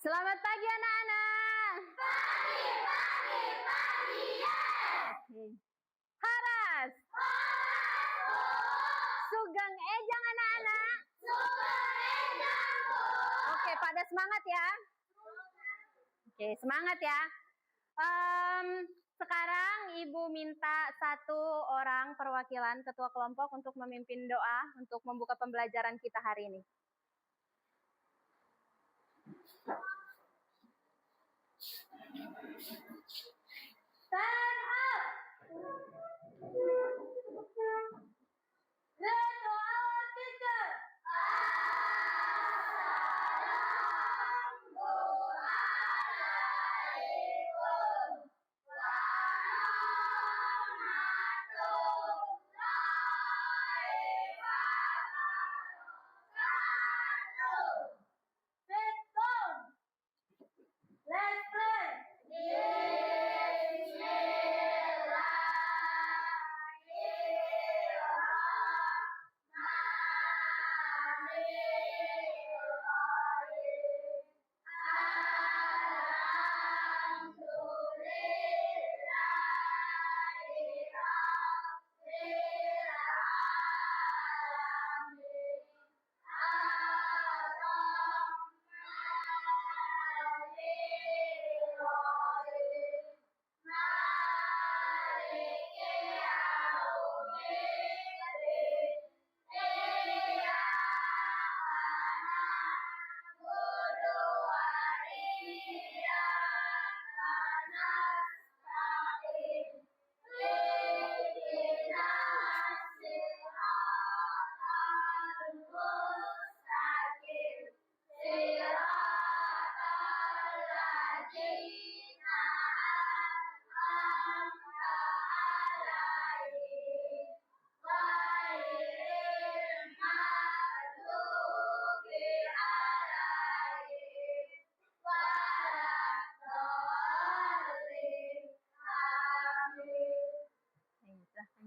Selamat pagi anak-anak. Pagi, pagi, pagi, yes. Okay. Haras. Sugeng ejang anak-anak. Sugeng ejang. Oke, pada semangat ya. Oke, semangat ya. Sekarang Ibu minta satu orang perwakilan ketua kelompok untuk memimpin doa untuk membuka pembelajaran kita hari ini. Stand up. Let's to our teacher. Assalamualaikum warahmatullahi wabarakatuh. Sit down. Let's pray.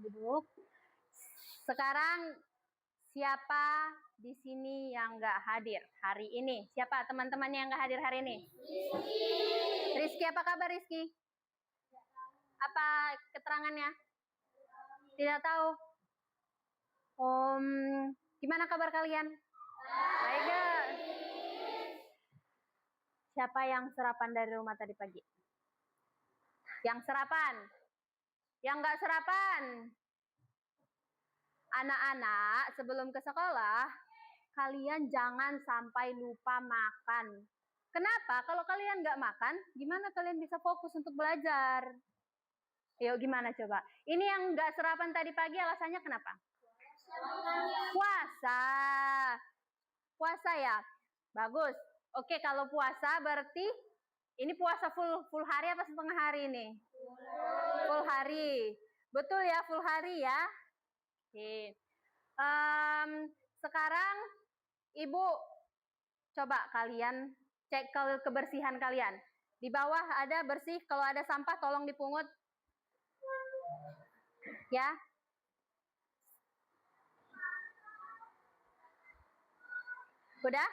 Duduk. Sekarang siapa di sini yang nggak hadir hari ini? Siapa teman-teman yang nggak hadir hari ini? Rizky, apa kabar Rizky? Apa keterangannya? Tidak tahu. Gimana kabar kalian? Baik gak? Siapa yang sarapan dari rumah tadi pagi? Yang sarapan? Yang nggak sarapan? Anak-anak, sebelum ke sekolah, kalian jangan sampai lupa makan. Kenapa? Kalau kalian nggak makan, gimana kalian bisa fokus untuk belajar? Yuk, gimana coba? Ini yang nggak sarapan tadi pagi, alasannya kenapa? Puasa. Puasa ya? Bagus. Oke, kalau puasa berarti ini puasa full hari apa setengah hari ini? Full hari. Betul ya, full hari ya? Oke. Sekarang Ibu coba kalian cek kebersihan kalian. Di bawah ada bersih, kalau ada sampah tolong dipungut. Ya. Udah?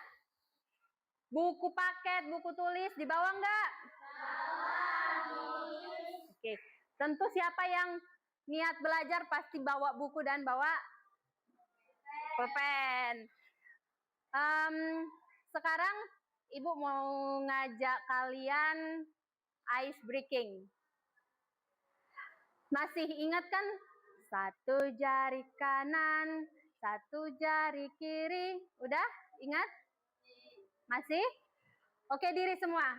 Buku paket, buku tulis dibawa enggak? Oke. Tentu siapa yang niat belajar pasti bawa buku dan bawa pulpen. Sekarang Ibu mau ngajak kalian ice breaking. Masih ingat kan? Satu jari kanan, satu jari kiri. Udah? Ingat? Masih? Oke, diri semua.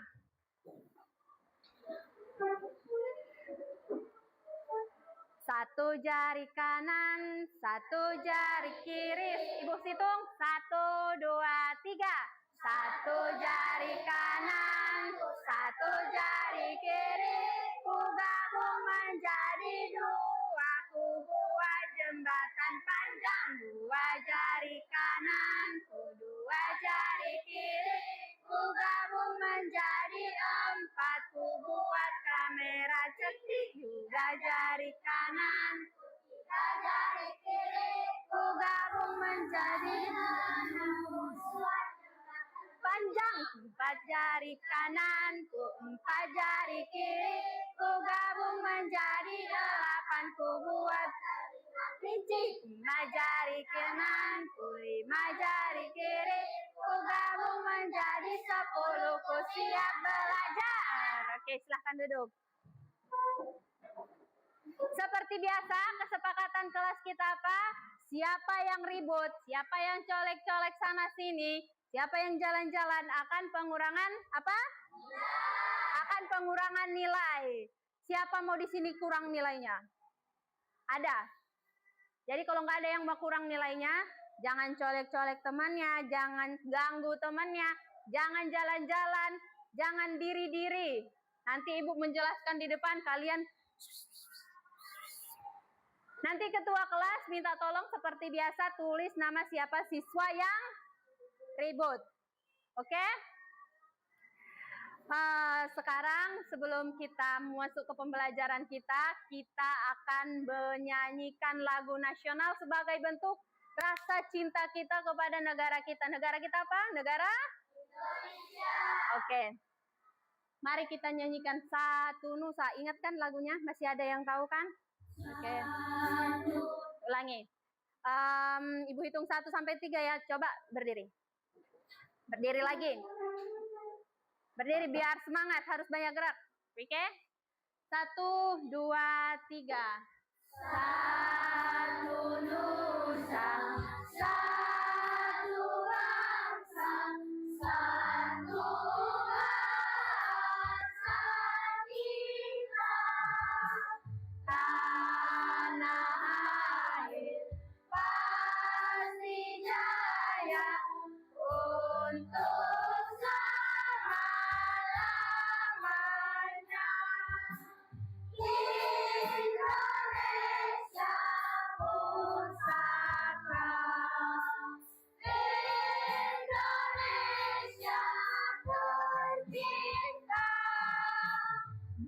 Satu jari kanan, satu jari kiri. Ibu hitung. 1, 2, 3. Satu jari kanan, satu jari kiri. Ku gabung menjadi 2. Ku buat jembatan panjang. 2 jari kanan, 2 jari kiri. Ku gabung menjadi 4. Ku buat kamera cetik. 2 jari kanan, 3 jari kiri. Ku gabung menjadi 6. Panjang. jari kanan, ku 4 jari kiri, ku gabung menjadi 8, ku buat rinci. 5 jari kanan, ku 5 jari kiri, ku gabung menjadi 10, ku siap belajar. Oke, silahkan duduk. Seperti biasa, kesepakatan kelas kita apa? Siapa yang ribut, siapa yang colek-colek sana sini, siapa yang jalan-jalan akan pengurangan apa? Akan pengurangan nilai. Siapa mau di sini kurang nilainya? Ada. Jadi kalau nggak ada yang mau kurang nilainya, jangan colek-colek temannya, jangan ganggu temannya, jangan jalan-jalan, jangan diri-diri. Nanti ibu menjelaskan di depan, kalian nanti ketua kelas minta tolong seperti biasa tulis nama siapa siswa yang ribut. Oke? Sekarang sebelum kita masuk ke pembelajaran kita akan menyanyikan lagu nasional sebagai bentuk rasa cinta kita kepada negara kita. Negara kita apa? Negara? Indonesia. Oke. Mari kita nyanyikan Satu Nusa. Ingat kan lagunya? Masih ada yang tahu kan? Oke. Ulangi. Ibu hitung 1 sampai 3 ya. Coba berdiri. Berdiri lagi. Berdiri biar semangat. Harus banyak gerak. Oke? 1, 2, 3. Satu Nusa, satu bangsa, satu bahasa kita. Tanah air pasti jaya untuk selama-lamanya. Indonesia pusaka, Indonesia tercinta,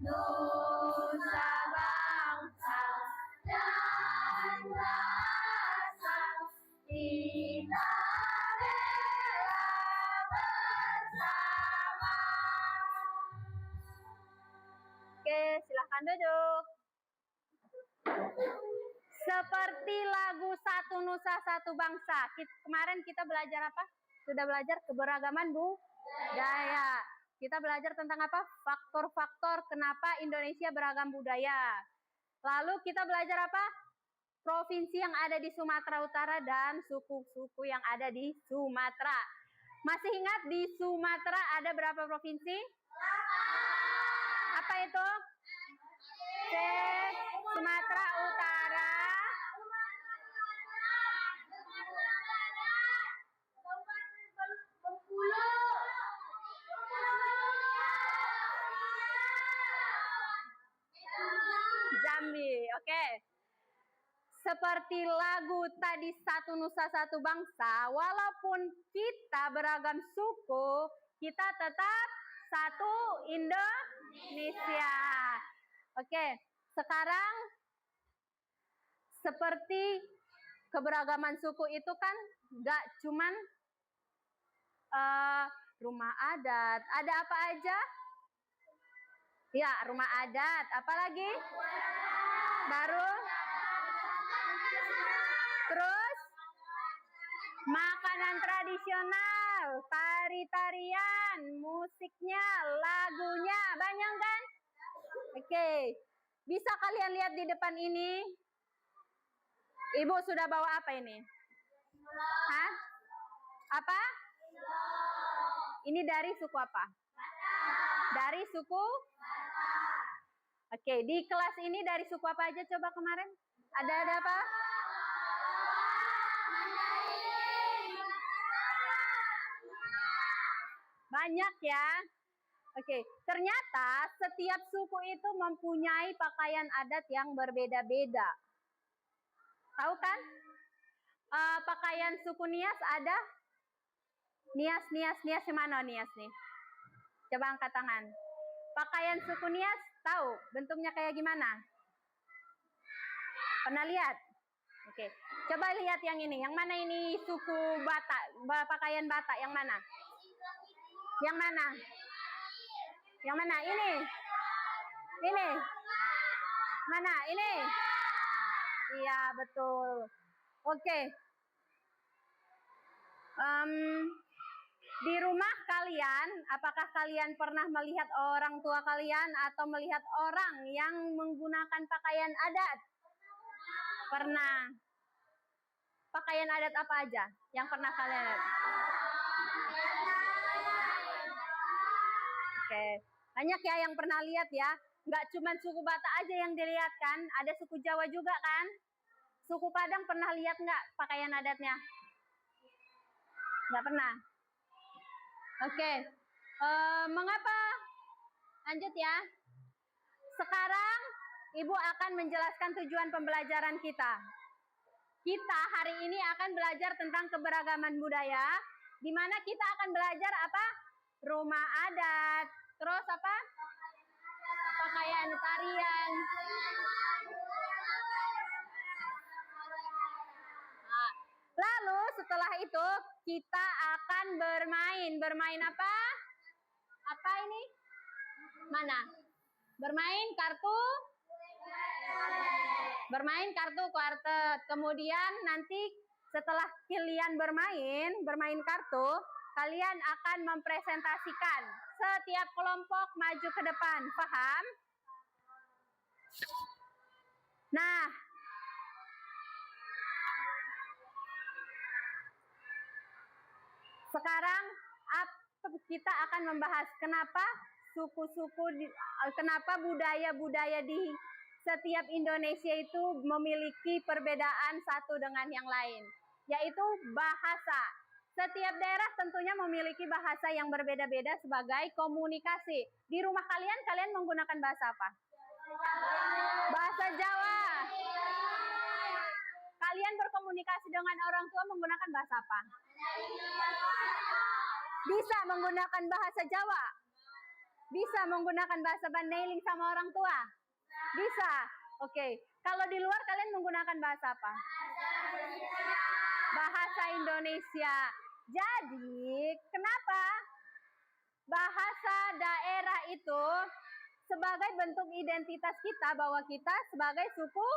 nusa bangsa dan rasa kita bela bersama. Oke, silahkan duduk. Seperti lagu Satu Nusa Satu Bangsa. Kemarin kita belajar apa? Sudah belajar keberagaman budaya. Kita belajar tentang apa? Faktor-faktor kenapa Indonesia beragam budaya. Lalu kita belajar apa? Provinsi yang ada di Sumatera Utara dan suku-suku yang ada di Sumatera. Masih ingat di Sumatera ada berapa provinsi? Apa itu? C. Sumatera Utara, Jambi. Oke. Seperti lagu tadi Satu Nusa Satu Bangsa, walaupun kita beragam suku, kita tetap satu Indonesia. Oke, sekarang seperti keberagaman suku itu kan gak cuman rumah adat. Ada apa aja? Ya, rumah adat. Apalagi? Baru? Terus? Makanan tradisional, tari-tarian, musiknya, lagunya, banyak kan? Oke, bisa kalian lihat di depan ini? Ibu sudah bawa apa ini? Hah? Apa? Ini dari suku apa? Dari suku? Oke, di kelas ini dari suku apa aja coba kemarin? Ada apa? Banyak ya. Oke, ternyata setiap suku itu mempunyai pakaian adat yang berbeda-beda. Tahu kan? Pakaian suku Nias ada? Nias yang mana Nias nih? Coba angkat tangan. Pakaian suku Nias tahu bentuknya kayak gimana? Pernah lihat? Oke, coba lihat yang ini. Yang mana ini suku Batak? Pakaian Batak yang mana? Yang mana? Yang mana? Ini. Ini. Mana? Ini. Iya, betul. Oke. Di rumah kalian, apakah kalian pernah melihat orang tua kalian atau melihat orang yang menggunakan pakaian adat? Pernah. Pakaian adat apa aja yang pernah kalian lihat? Oke, banyak ya yang pernah lihat ya. Nggak cuma suku Batak aja yang dilihat kan, ada suku Jawa juga kan. Suku Padang pernah lihat nggak pakaian adatnya? Nggak pernah. Oke, mengapa? Lanjut ya. Sekarang Ibu akan menjelaskan tujuan pembelajaran kita. Kita hari ini akan belajar tentang keberagaman budaya, di mana kita akan belajar apa? Rumah adat, terus apa? Pakaian tarian. Nah, lalu setelah itu kita akan bermain. Bermain apa? Apa ini? Mana? Bermain kartu? Bermain kartu kuartet. Kemudian nanti setelah kalian bermain kartu, kalian akan mempresentasikan. Setiap kelompok maju ke depan. Paham? Nah, sekarang kita akan membahas kenapa kenapa budaya-budaya di setiap Indonesia itu memiliki perbedaan satu dengan yang lain, yaitu bahasa. Setiap daerah tentunya memiliki bahasa yang berbeda-beda sebagai komunikasi. Di rumah kalian menggunakan bahasa apa? Bahasa Jawa. Kalian berkomunikasi dengan orang tua menggunakan bahasa apa? Bisa menggunakan bahasa Jawa? Bisa menggunakan bahasa Mandailing sama orang tua? Bisa. Oke. Kalau di luar kalian menggunakan bahasa apa? Bahasa Indonesia. Jadi, kenapa bahasa daerah itu sebagai bentuk identitas kita bahwa kita sebagai suku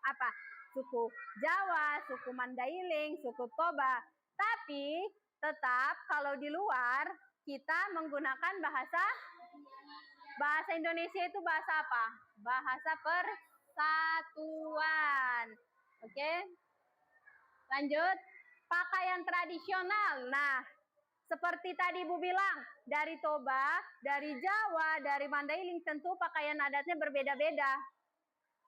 apa? Suku Jawa, suku Mandailing, suku Toba. Tapi tetap kalau di luar kita menggunakan bahasa Indonesia itu bahasa apa? Bahasa persatuan. Oke. Lanjut. Pakaian tradisional. Nah, seperti tadi Ibu bilang, dari Toba, dari Jawa, dari Mandailing tentu pakaian adatnya berbeda-beda.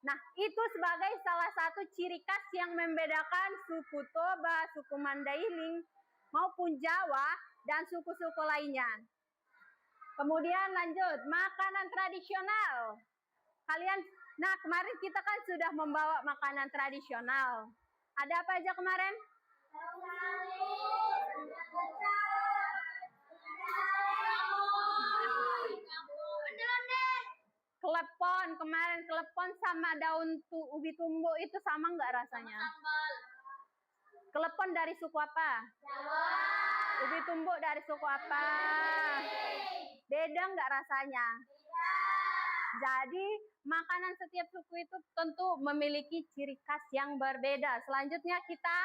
Nah, itu sebagai salah satu ciri khas yang membedakan suku Toba, suku Mandailing, maupun Jawa, dan suku-suku lainnya. Kemudian lanjut, makanan tradisional. Nah kemarin kita kan sudah membawa makanan tradisional. Ada apa aja kemarin? Klepon, kemarin klepon sama daun ubi tumbuh itu sama nggak rasanya? Klepon dari suku apa? Jawa. Ubi tumbuk dari suku apa? Beda nggak rasanya? Jadi makanan setiap suku itu tentu memiliki ciri khas yang berbeda. Selanjutnya kita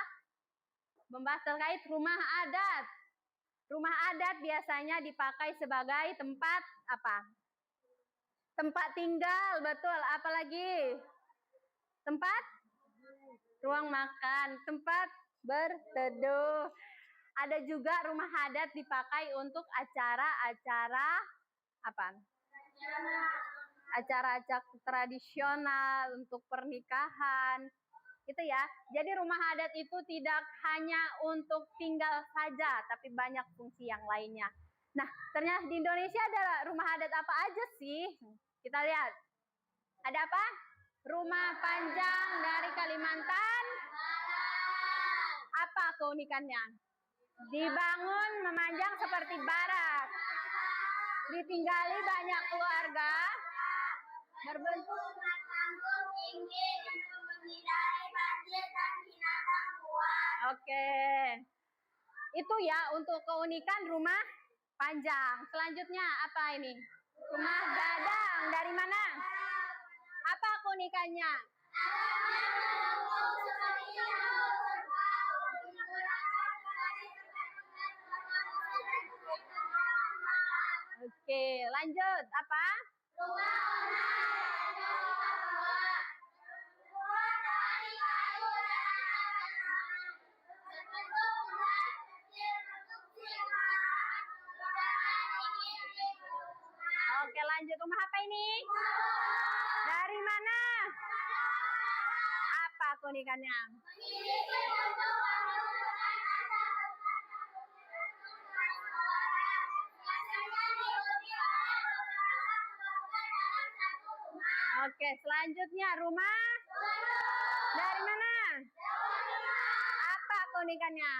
membahas terkait rumah adat. Rumah adat biasanya dipakai sebagai tempat apa? Tempat tinggal, betul. Apalagi? Tempat? Ruang makan, tempat berteduh. Ada juga rumah adat dipakai untuk acara-acara apa? Acara-acara tradisional, untuk pernikahan. Gitu ya. Jadi rumah adat itu tidak hanya untuk tinggal saja, tapi banyak fungsi yang lainnya. Nah, ternyata di Indonesia ada rumah adat apa aja sih? Kita lihat. Ada apa? Rumah panjang dari Kalimantan. Apa keunikannya? Dibangun memanjang seperti barak. Ditinggali banyak keluarga. Berbentuk rumah panggung tinggi untuk menghindari banjir dan binatang buas. Oke. Itu ya untuk keunikan rumah Panjang. Selanjutnya apa ini? Rumah gadang. Dari mana? Apa keunikannya? Oke, lanjut. Apa? Oke, lanjut. Rumah apa ini? Dari mana? Apa keunikannya? Oke, selanjutnya rumah dari mana? Apa keunikannya?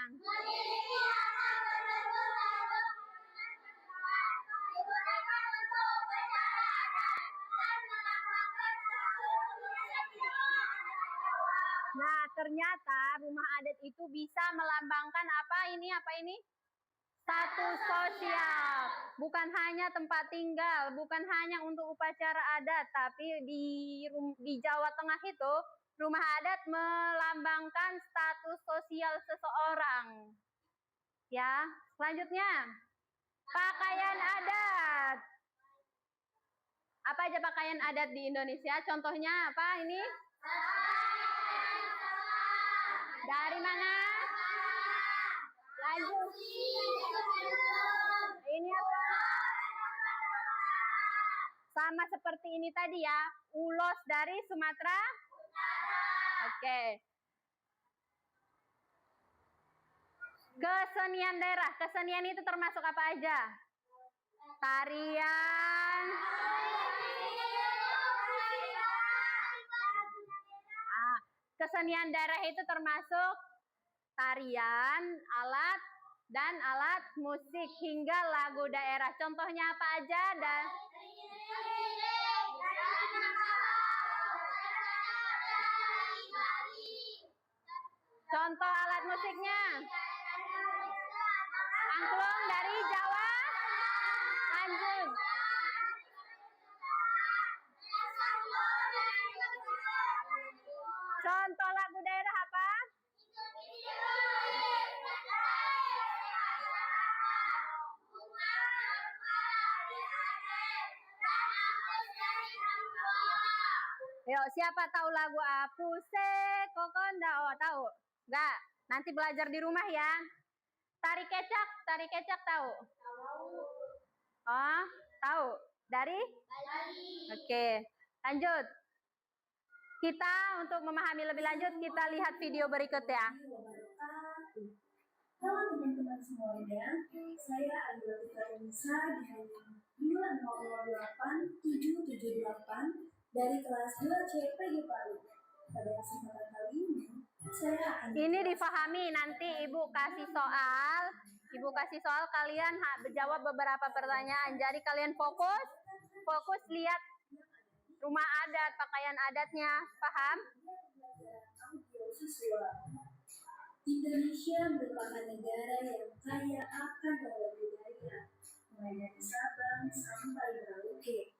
Nah, ternyata rumah adat itu bisa melambangkan apa ini? Apa ini? Status sosial. Bukan hanya tempat tinggal, bukan hanya untuk upacara adat, tapi di Jawa Tengah itu rumah adat melambangkan status sosial seseorang. Ya, selanjutnya pakaian adat. Apa aja pakaian adat di Indonesia? Contohnya apa ini? Dari mana? Lanjut. Ini apa? Sama seperti ini tadi ya. Ulos dari Sumatera. Oke. Kesenian daerah. Kesenian itu termasuk apa aja? Tarian. Kesenian daerah itu termasuk tarian, alat, dan alat musik hingga lagu daerah. Contohnya apa aja? Dan contoh alat musiknya. Angklung dari Jawa. Lanjut. Contoh lagu daerah apa? Yo, siapa tahu lagu Apuse Kokonda? Oh, tahu? Enggak. Nanti belajar di rumah ya. Tari kecak tahu? Oh, tahu? Dari? Oke, lanjut. Kita untuk memahami lebih lanjut, kita lihat video berikut ya. Halo teman-teman semuanya, saya adalah Tika Unisa dengan 2008778 dari kelas 2C PG Palu. Pada kesempatan kali ini, saya akan difahami, nanti Ibu kasih soal. Ibu kasih soal, kalian menjawab beberapa pertanyaan. Jadi kalian fokus lihat rumah adat, pakaian adatnya. Paham? Indonesia merupakan negara yang kaya akan berbagai budaya, mulai dari Sabang sampai Merauke.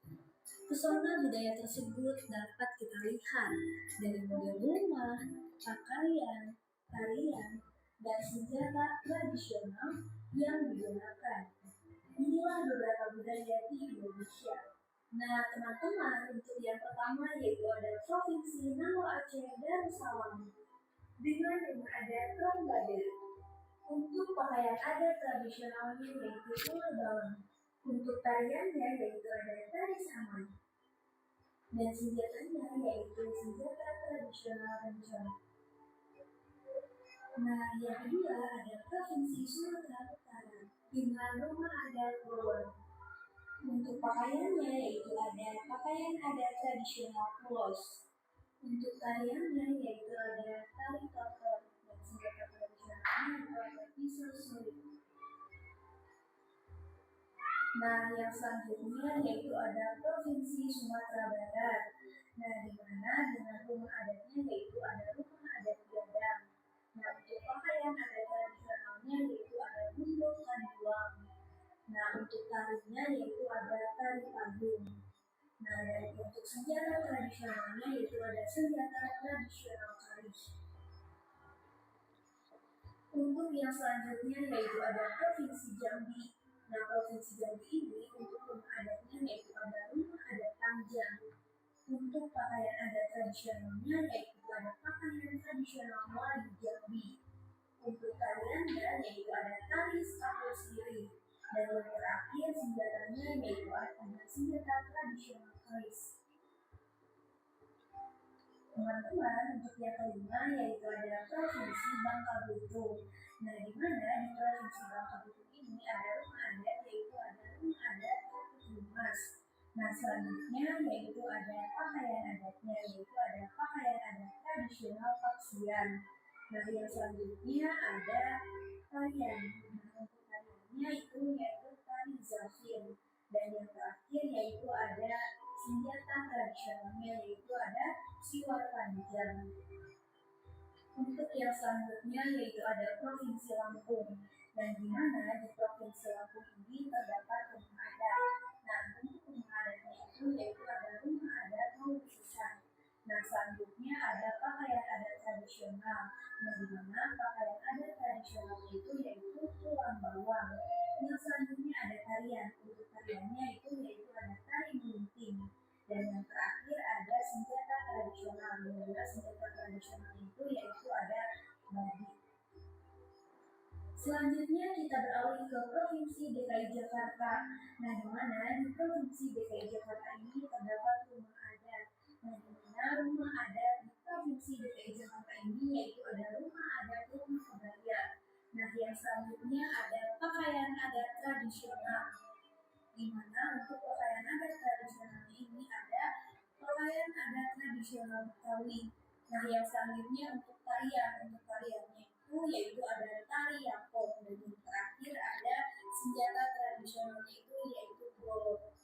Pesona budaya tersebut dapat kita lihat dari model rumah, pakaian, tarian, dan senjata tradisional yang digunakan. Inilah beberapa budaya di Indonesia. Nah, teman-teman, untuk yang pertama yaitu ada Provinsi Nangwa Aceh Darussalam dengan rumah adat Rombade. Untuk pakaian adat tradisionalnya yaitu pulau daun. Untuk tariannya yaitu ada tari saman. Dan senjatanya yaitu senjata tradisional rencong. Nah, yang kedua ada Provinsi Sumatera Utara dengan rumah adat Pulau. Untuk pakaiannya yaitu ada pakaian adat tradisional Pulos. Untuk tariannya yaitu ada tari totor dan senjata tradisionalnya itu ada pisau suling. Nah, yang selanjutnya yaitu ada Provinsi Sumatera Barat. Nah, di mana dengan rumah adatnya yaitu ada rumah adat Gadang. Nah, untuk pakaian adat tradisionalnya yaitu ada gundul kanduang. Nah, yaitu ada tari payung. Nah, dan untuk senjata tradisionalnya yaitu ada senjata tradisional keris. Untuk yang selanjutnya yaitu ada Provinsi Jambi. Nah, Provinsi Jambi ini untuk rumah adatnya yaitu ada rumah adat panjang. Untuk pakaian adat tradisionalnya yaitu ada pakaian tradisional Melayu Jambi. Untuk tariannya yaitu ada tari sapul sirih. Dan yang terakhir senjatanya yaitu ada senjata tradisional keris. Teman-teman, untuk yang kelima yaitu ada Provinsi Bangka Belitung. Nah, di mana di Provinsi Bangka Belitung ini ada rumah adat yaitu ada rumah adat Limas. Nah, selanjutnya yaitu ada pakaian adatnya yaitu ada pakaian adat tradisional Paksian. Nah, yang selanjutnya ada tarian. Nah, untuk tariannya yaitu tari Zafir. Dan yang terakhir yaitu ada senjata tradisionalnya yaitu ada siwar panjang. Untuk yang selanjutnya yaitu ada Provinsi Lampung. Dan di mana di Provinsi Lampung ini terdapat rumah adat. Nah, untuk rumah adatnya itu yaitu ada rumah adat Maususan. Nah, selanjutnya ada pakaian adat tradisional. Nah, di mana pakaian adat tradisional itu yaitu tulang bawang. Yang selanjutnya ada tarian. Untuk tariannya itu yaitu ada tari gunting. Dan yang terakhir ada senjata tradisional. Yang senjata tradisional itu yaitu ada badik. Selanjutnya kita beralih ke Provinsi DKI Jakarta. Nah, di mana di Provinsi DKI Jakarta ini terdapat rumah adat. Nah, di mana rumah adat di Provinsi DKI Jakarta ini yaitu ada rumah adat rumah kebaya. Nah, yang selanjutnya ada pakaian adat tradisional. Di mana untuk pakaian adat tradisional ini ada pakaian adat tradisional Betawi. Nah, yang selanjutnya untuk tariannya itu yaitu ada tari yapong. Dan yang terakhir ada senjata tradisionalnya itu yaitu golok.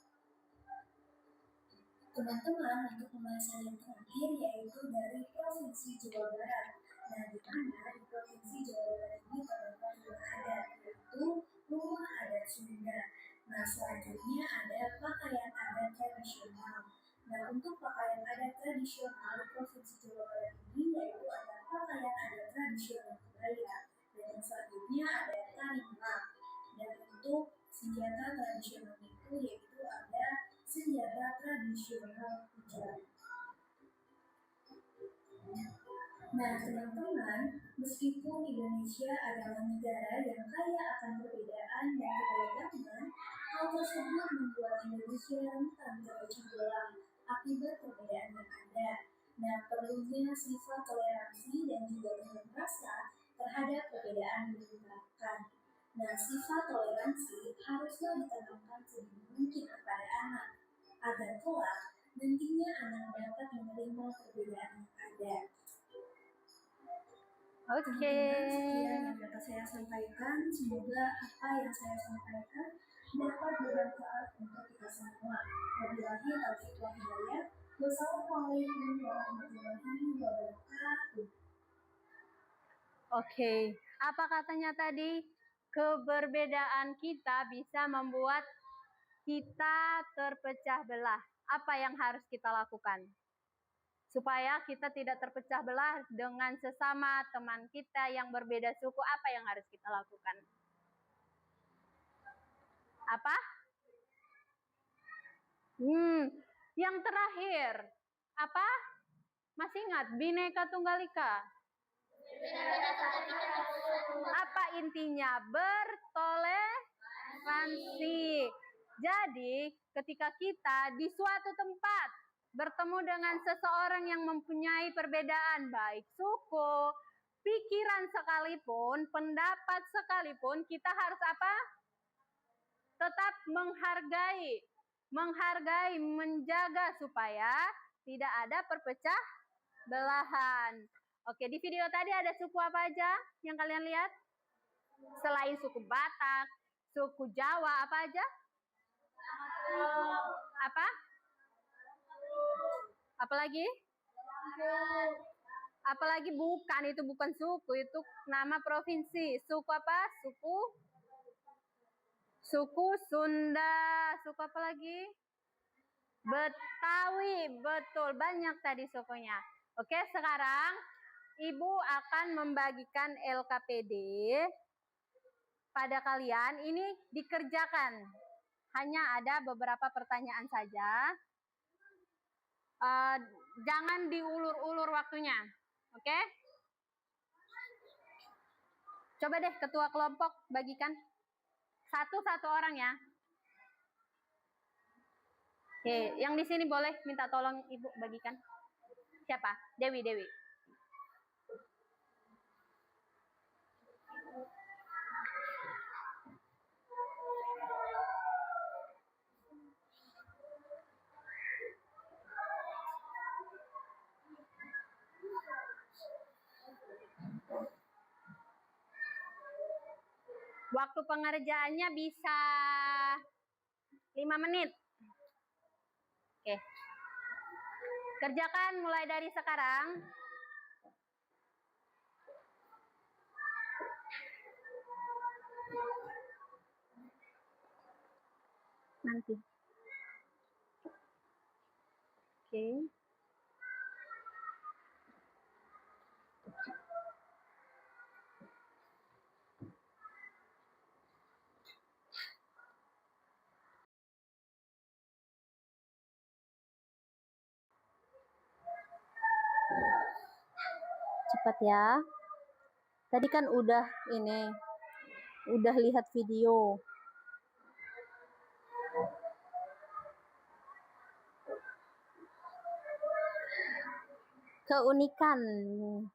Teman-teman, untuk pembahasan yang terakhir yaitu dari Provinsi Jawa Barat. Nah, di mana di Provinsi Jawa Barat ini terdapat rumah adat yaitu rumah adat Sunda. Nah, selanjutnya ada pakaian adat tradisional. Nah, untuk pakaian adat tradisional di Provinsi Jawa Barat ini yaitu ada pakaian adat tradisional kebaya. Dan yang selanjutnya ada tari mak. Dan untuk senjata tradisional itu yaitu ada senjata tradisional kujang. Nah, teman-teman, meskipun Indonesia adalah negara yang kaya akan perbedaan dan keberagaman, hal tersebut membuat Indonesia rentan terpecah belah akibat perbedaan yang ada. Nah, perlunya sifat toleransi dan juga unjuk rasa terhadap perbedaan yang diterapkan. Nah, sifat toleransi haruslah ditanamkan sedini mungkin kepada anak, agar kelak nantinya anak dapat menerima perbedaan yang ada. Oke. Sekian yang dapat saya sampaikan. Semoga apa yang saya sampaikan dapat bermanfaat untuk kita semua. Wabillahi taufiq wal hidayah. Wassalamualaikum warahmatullahi wabarakatuh. Oke. Apa katanya tadi? Keberbedaan kita bisa membuat kita terpecah belah. Apa yang harus kita lakukan? Supaya kita tidak terpecah belah dengan sesama teman kita yang berbeda suku, apa yang harus kita lakukan? Apa? Yang terakhir, apa? Masih ingat? Bhinneka Tunggal Ika. Apa intinya? Bertoleransi. Jadi, ketika kita di suatu tempat bertemu dengan seseorang yang mempunyai perbedaan, baik suku, pikiran sekalipun, pendapat sekalipun, kita harus apa? Tetap menghargai, menjaga supaya tidak ada perpecah belahan. Oke, di video tadi ada suku apa aja yang kalian lihat? Selain suku Batak, suku Jawa, apa aja? Apa? Apalagi? Apalagi bukan, itu bukan suku, itu nama provinsi. Suku apa? Suku Sunda. Suku apa lagi? Betawi. Betul, banyak tadi sukunya. Oke, sekarang Ibu akan membagikan LKPD pada kalian. Ini dikerjakan. Hanya ada beberapa pertanyaan saja. Jangan diulur-ulur waktunya. Oke? Coba deh ketua kelompok bagikan. Satu-satu orang ya. Oke, yang di sini boleh minta tolong Ibu bagikan. Siapa? Dewi. Waktu pengerjaannya bisa 5 menit. Oke. Kerjakan mulai dari sekarang. Nanti. Oke. Cepat ya. Tadi kan udah lihat video. Keunikan.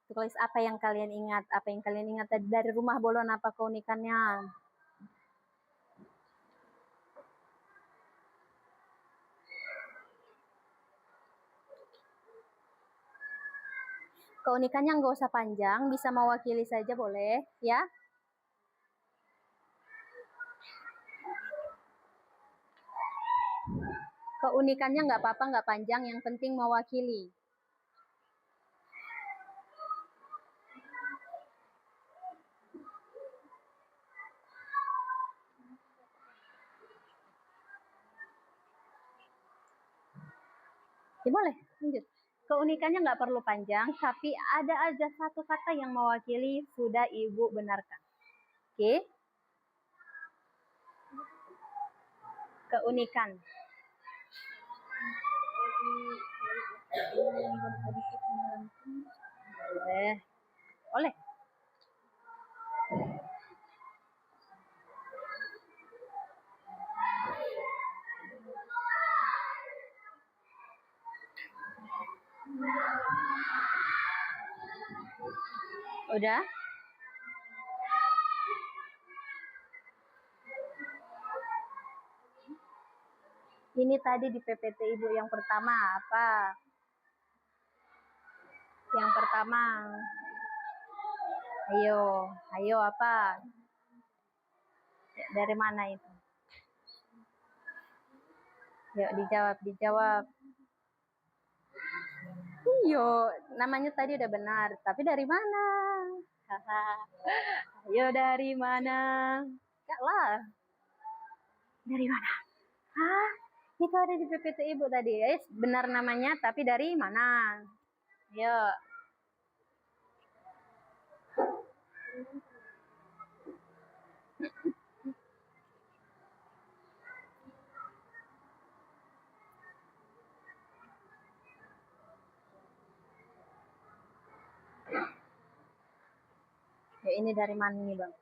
Tulis apa yang kalian ingat. Apa yang kalian ingat dari Rumah Bolon, apa keunikannya? Keunikannya nggak usah panjang, bisa mewakili saja boleh, ya. Keunikannya nggak apa-apa, nggak panjang, yang penting mewakili. Ya boleh, lanjut. Keunikannya nggak perlu panjang, tapi ada aja satu kata yang mewakili, sudah Ibu benarkan. Oke? Keunikan. Boleh. Udah? Ini tadi di PPT Ibu yang pertama apa? Yang pertama. Ayo apa? Dari mana itu? Yuk dijawab. Iyo, namanya tadi udah benar, tapi dari mana? Ayo dari mana? Enggak lah. Dari mana? Hah? Itu ada di PPT Ibu tadi. Benar namanya, tapi dari mana? Ayo. Ya, ini dari mana nih, Bang?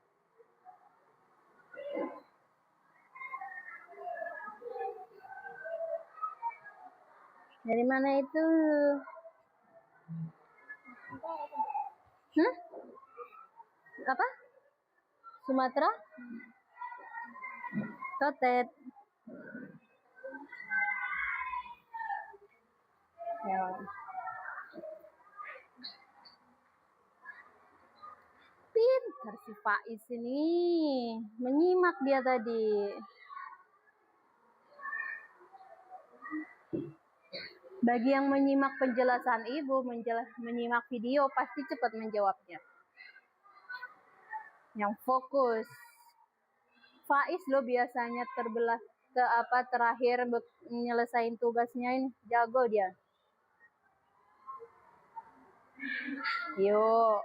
Dari mana itu? Apa? Sumatera? Totet. Ya. Pintar si Faiz ini. Menyimak dia tadi. Bagi yang menyimak penjelasan Ibu, menyimak video, pasti cepat menjawabnya. Yang fokus. Faiz loh biasanya terakhir nyelesain tugasnya ini. Jago dia. Yuk.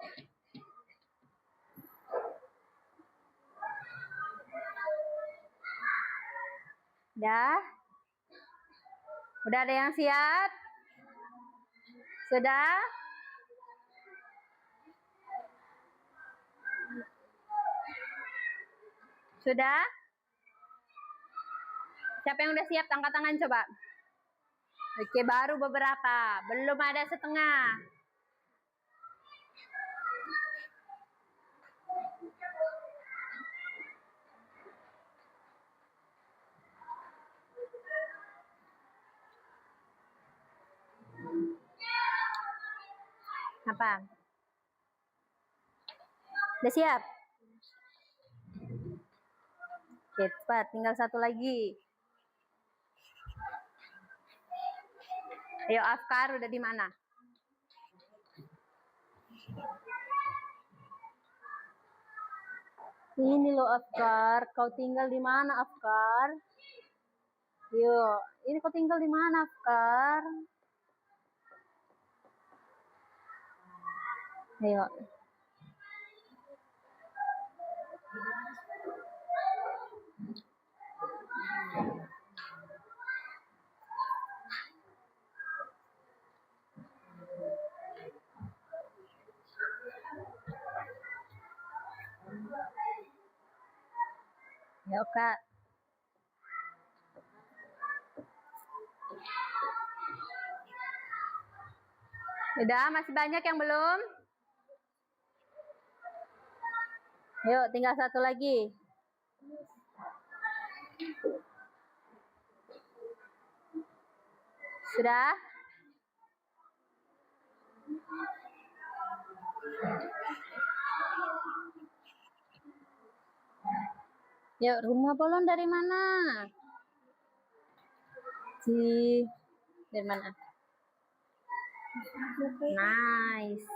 Dah? Udah ada yang siap? Sudah? Sudah? Siapa yang udah siap? Angkat tangan coba. Oke, baru beberapa. Belum ada setengah. Apa? Udah siap? Oke, cepat. Tinggal satu lagi. Ayo, Afkar udah di mana? Ini loh Afkar. Kau tinggal di mana, Afkar? Yuk, ini kau tinggal di mana, Afkar? Ayo. Yuk, Kak. Udah, masih banyak yang belum? Yuk, tinggal satu lagi. Sudah? Yuk, rumah bolon dari mana? Dari mana? Nice.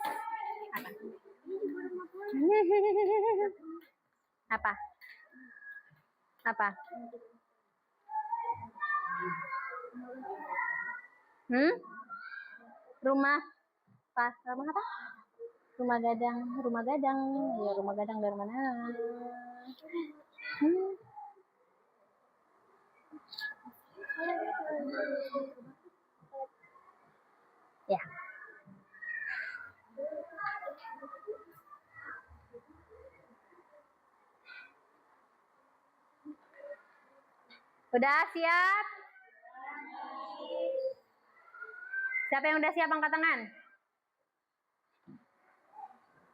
Apa? Apa? Rumah apa? Rumah apa? Rumah gadang. Rumah gadang. Ya, rumah gadang dari mana? Ya. Udah siap? Siapa yang udah siap angkat tangan?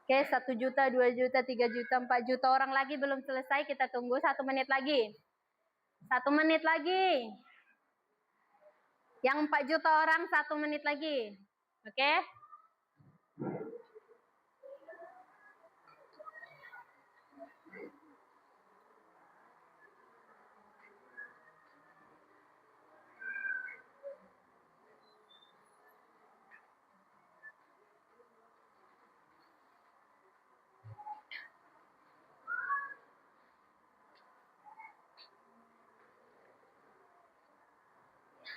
Oke, 1 juta, 2 juta, 3 juta, 4 juta orang lagi belum selesai. Kita tunggu 1 menit lagi. 1 menit lagi. Yang 4 juta orang 1 menit lagi. Oke?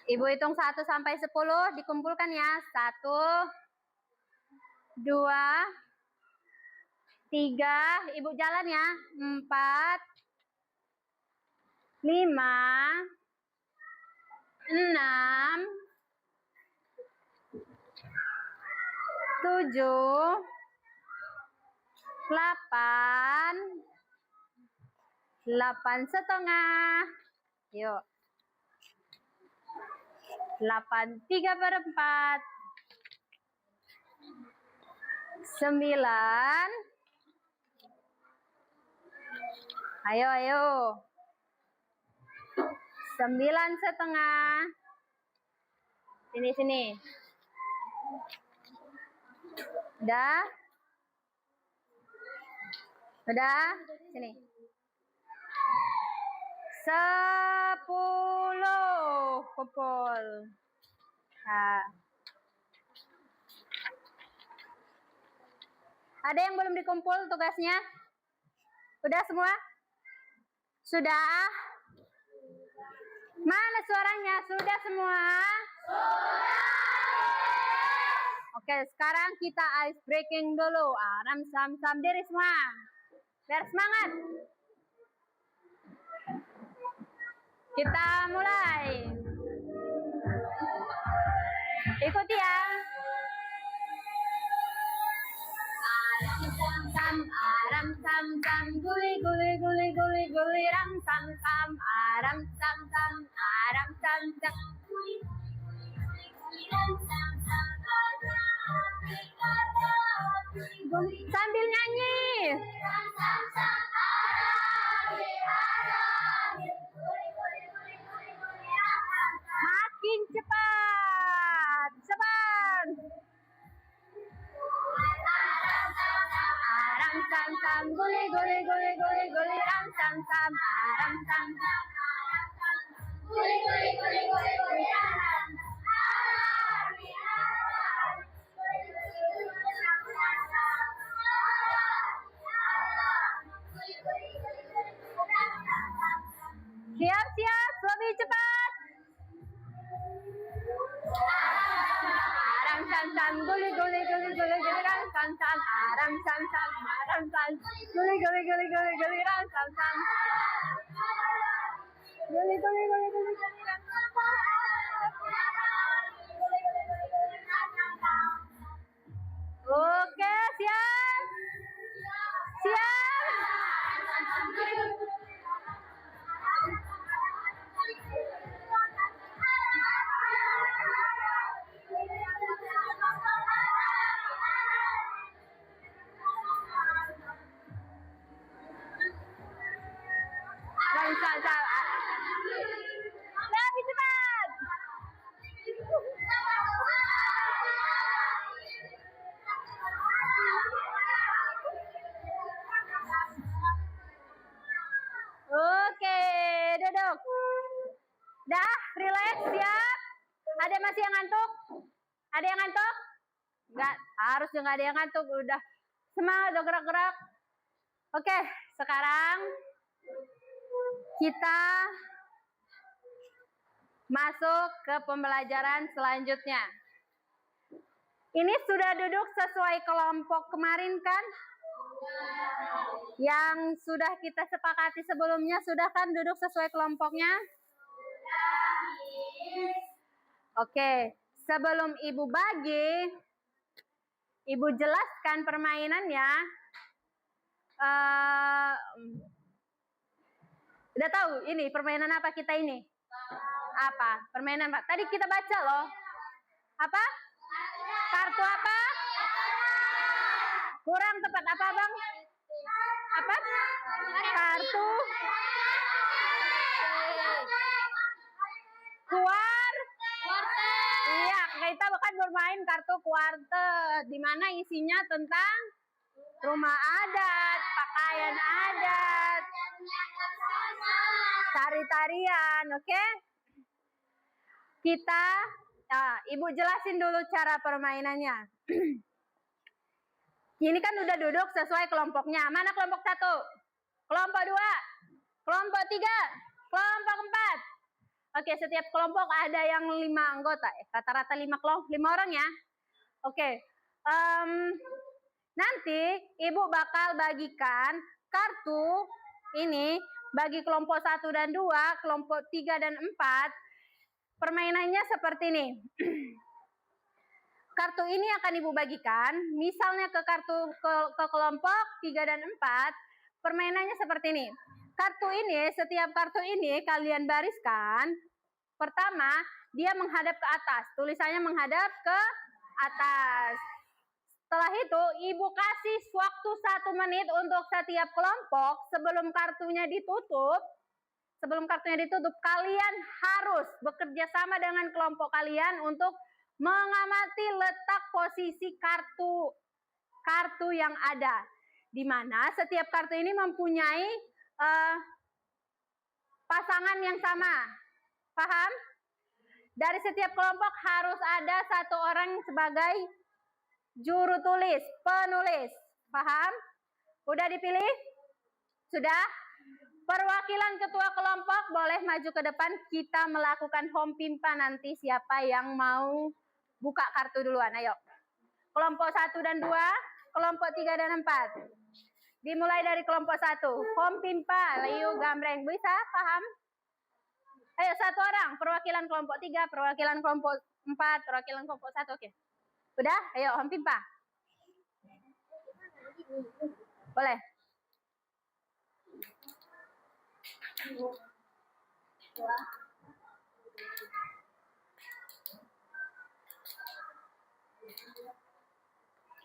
Ibu hitung 1 sampai 10, dikumpulkan ya. 1, 2, 3, Ibu jalan ya. 4, 5, 6, 7, 8, 8 setengah. Yuk. 8, 3/4. 9. Ayo, ayo. 9 setengah. Sini, sini. Udah? Udah? Sini. 10. Kumpul. Nah. Ada yang belum dikumpul tugasnya? Udah semua? Sudah? Mana suaranya? Sudah semua? Oke, sekarang kita ice breaking dulu. Ram sam sam diri semua. Biar semangat. Kita mulai. Ikuti ya. Aram sam sam guli guli guli guli guli ram sam sam aram sam sam aram sam sam guli guli guli ram sam sam sambil nyanyi. Ram sam sam makin cepat, cepat. Aram sam sam guli guli guli guli guli ram sam sam aram sam sam guli guli guli guli guli ram sam siap siap lebih cepat. Aram sam sam guli guli guli guli guli ram sam sam aram sam sam aram sam guli guli guli guli guli ram sam sam guli guli guli guli guli ram sam sam. Oke, siap? Siap? Lebih cepat. Oke, duduk. Dah, relax, siap? Ada masih yang ngantuk? Ada yang ngantuk? Enggak, harusnya nggak ada yang ngantuk. Udah semangat, udah gerak-gerak. Oke, sekarang kita masuk ke pembelajaran selanjutnya. Ini sudah duduk sesuai kelompok kemarin kan? Yang sudah kita sepakati sebelumnya, sudah kan duduk sesuai kelompoknya? Oke, sebelum Ibu bagi, Ibu jelaskan permainannya. Udah tahu ini permainan apa kita ini? Apa? Permainan apa? Tadi kita baca loh. Apa? Kartu apa? Kurang tepat apa, Bang? Apa? Kartu Iya, kita bahkan bermain kartu kuartet, di mana isinya tentang rumah adat, pakaian adat, tari-tarian, oke? Ibu jelasin dulu cara permainannya. Ini kan udah duduk sesuai kelompoknya. Mana kelompok 1? Kelompok 2? Kelompok 3? Kelompok 4? Oke, setiap kelompok ada yang 5 anggota. Rata-rata 5 orang ya. Oke. Nanti Ibu bakal bagikan kartu ini bagi kelompok 1 dan 2, kelompok 3 dan 4. Permainannya seperti ini. Kartu ini akan Ibu bagikan, misalnya ke kelompok 3 dan 4, permainannya seperti ini. Setiap kartu ini kalian bariskan. Pertama, dia menghadap ke atas, tulisannya menghadap ke atas. Setelah itu, Ibu kasih waktu 1 menit untuk setiap kelompok sebelum kartunya ditutup. Sebelum kartunya ditutup, kalian harus bekerja sama dengan kelompok kalian untuk mengamati letak posisi kartu yang ada, di mana setiap kartu ini mempunyai pasangan yang sama. Paham? Dari setiap kelompok harus ada 1 orang sebagai juru tulis, penulis. Paham? Udah dipilih? Sudah? Perwakilan ketua kelompok boleh maju ke depan. Kita melakukan home pimpa nanti siapa yang mau buka kartu duluan. Ayo. Kelompok 1 dan 2, kelompok 3 dan 4. Dimulai dari kelompok 1. Home pimpa, liu gambreng. Bisa paham? Ayo satu orang. Perwakilan kelompok 3, perwakilan kelompok 4, perwakilan kelompok 1. Oke. Udah? Ayo home pimpa. Boleh.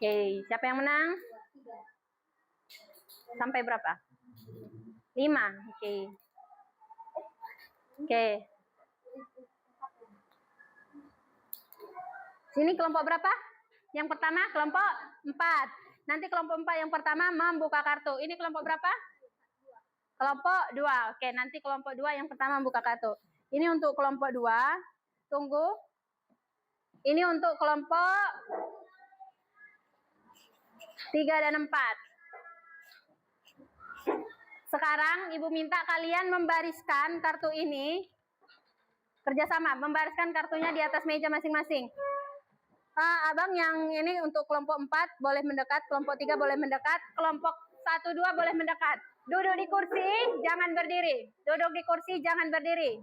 Oke, siapa yang menang? Sampai berapa? 5. Oke. Oke. Sini kelompok berapa? Yang pertama kelompok 4. Nanti kelompok 4 yang pertama membuka kartu. Ini kelompok berapa? Kelompok 2. Oke, nanti kelompok 2 yang pertama membuka kartu. Ini untuk kelompok 2. Tunggu. Ini untuk kelompok 3 dan 4. Sekarang Ibu minta kalian membariskan kartu ini. Kerjasama, membariskan kartunya di atas meja masing-masing. Abang yang ini untuk kelompok 4 boleh mendekat, kelompok 3 boleh mendekat, kelompok 1, 2 boleh mendekat. Duduk di kursi, jangan berdiri. Duduk di kursi, jangan berdiri.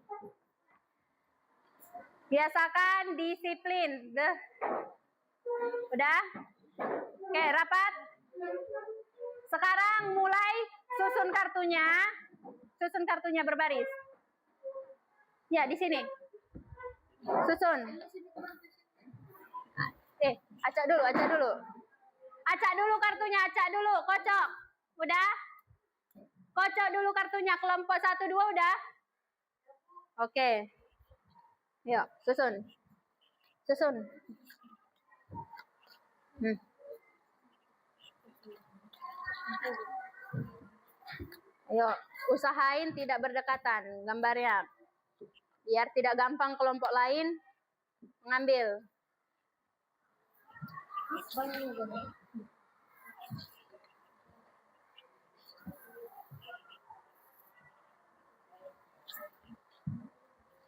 Biasakan disiplin. Udah? Oke, rapat. Sekarang mulai susun kartunya. Susun kartunya berbaris. Ya, di sini. Susun. Acak dulu, acak dulu. Acak dulu kartunya, acak dulu, kocok. Udah? Kocok dulu kartunya, kelompok 1, 2 udah? Oke. Yuk, susun. Susun. Ayo, usahain tidak berdekatan gambarnya. Biar tidak gampang kelompok lain mengambil.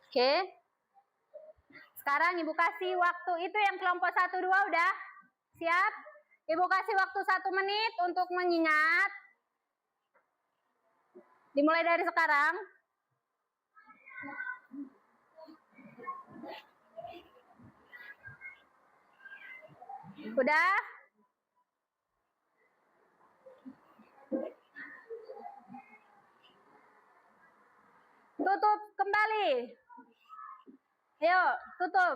Oke. Sekarang Ibu kasih waktu itu yang kelompok 1, 2 udah? Siap? Ibu kasih waktu 1 menit untuk mengingat. Dimulai dari sekarang. Udah? Tutup kembali. Ayo, tutup.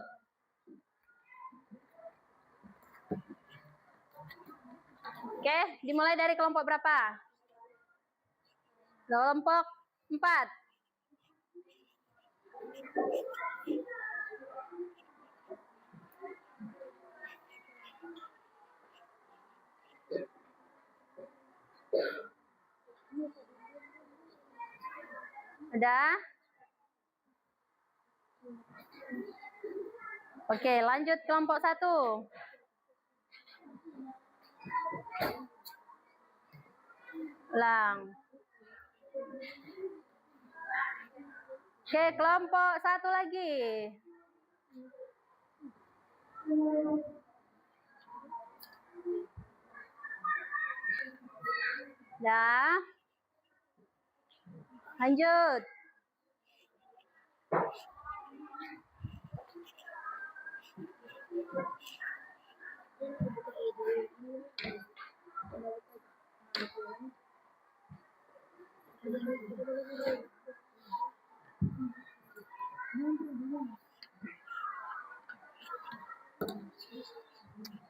Oke, dimulai dari kelompok berapa? Kelompok 4. Udah? Oke, lanjut kelompok 1. Ulang. Oke, kelompok 1 lagi. Dah. Lanjut.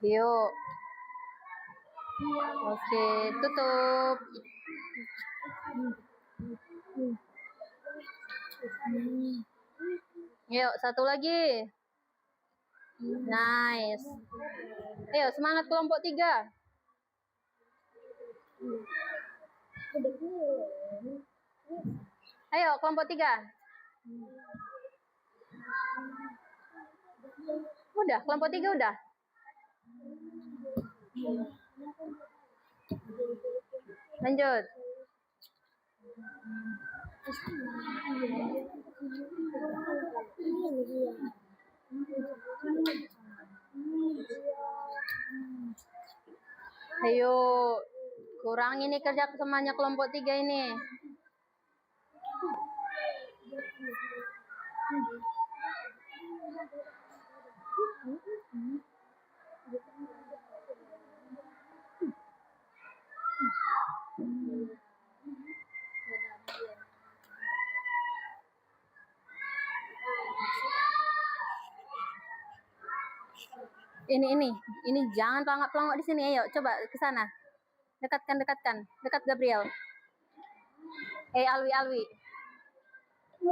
Yuk. Oke, tutup. Yuk, satu lagi. Nice. Ayo, semangat kelompok 3. Ayo, kelompok 3. Udah, kelompok 3 udah. Lanjut. Ayo, kurang ini kerja semuanya kelompok 3 ini. Ini jangan pelangak-pelangak di sini. Ayo, coba ke sana. Dekatkan. Dekat Gabriel. Alwi.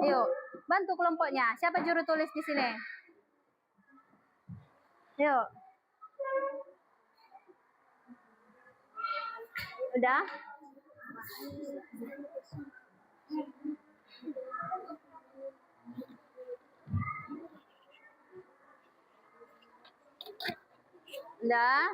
Ayo, bantu kelompoknya. Siapa juru tulis di sini? Ayo. Udah? Udah?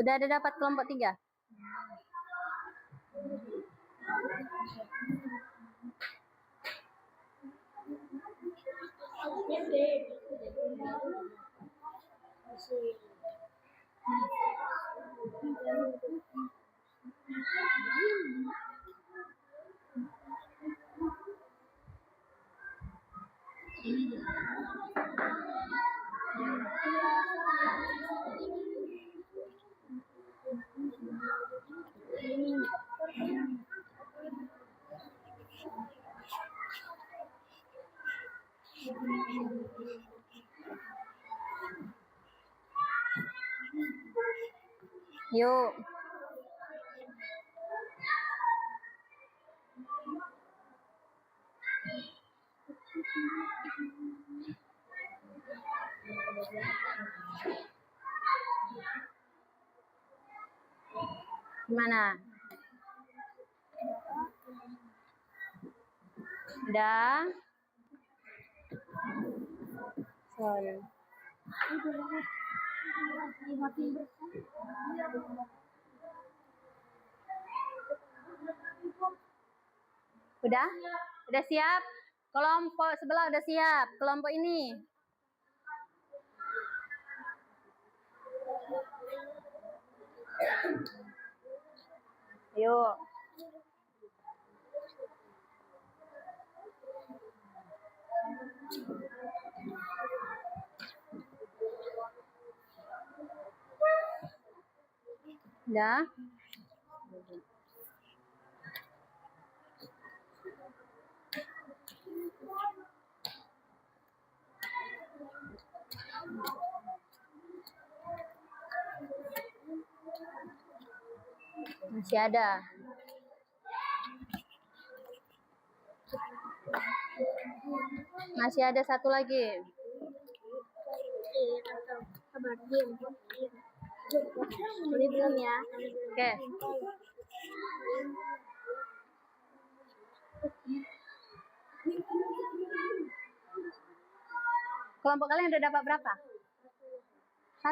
Udah ada dapat kelompok 3? Yuk. Gimana? Udah? Sorry. Udah? Udah siap? Kelompok sebelah udah siap. Kelompok ini. Yuk. Udah? Masih ada. Masih ada satu lagi. Sabar, diam. Ini belum ya. Oke. Kelompok kalian udah dapat berapa? 1.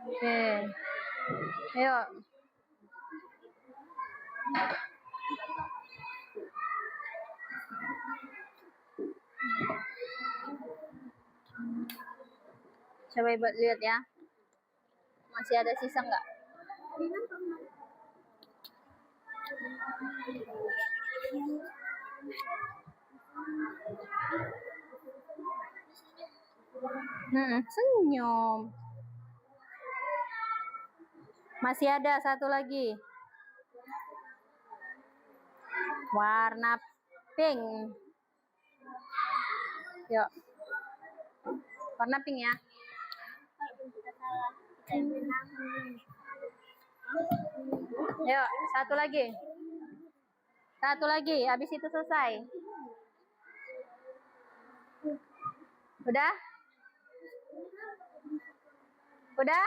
Oke. Ayo. Coba ibu lihat ya. Masih ada sisa nggak? Senyum. Masih ada satu lagi. Warna pink. Yuk. Warna pink ya. Yuk, satu lagi. Satu lagi, habis itu selesai. Udah? Udah?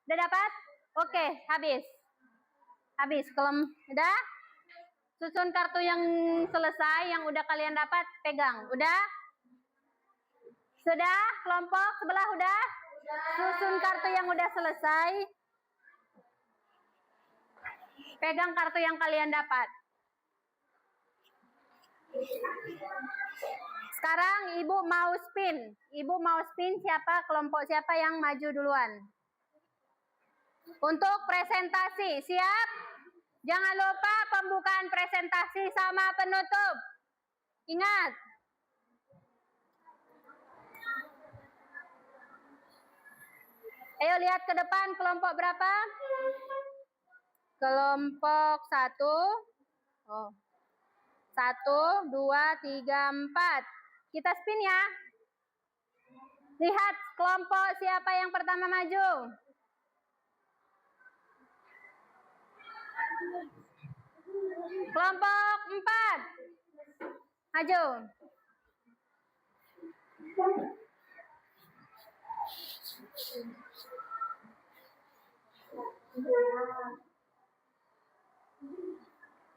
Udah dapat? Oke, habis. Habis. Udah? Susun kartu yang selesai, yang udah kalian dapat, pegang. Udah? Sudah? Kelompok sebelah udah? Susun kartu yang udah selesai. Pegang kartu yang kalian dapat. Sekarang ibu mau spin. Ibu mau spin siapa, kelompok siapa yang maju duluan. Untuk presentasi, siap? Jangan lupa pembukaan presentasi sama penutup. Ingat. Ayo lihat ke depan, kelompok berapa? Kelompok 1. Oh. 1, 2, 3, 4. Kita spin ya. Lihat kelompok siapa yang pertama maju. Kelompok 4. Maju.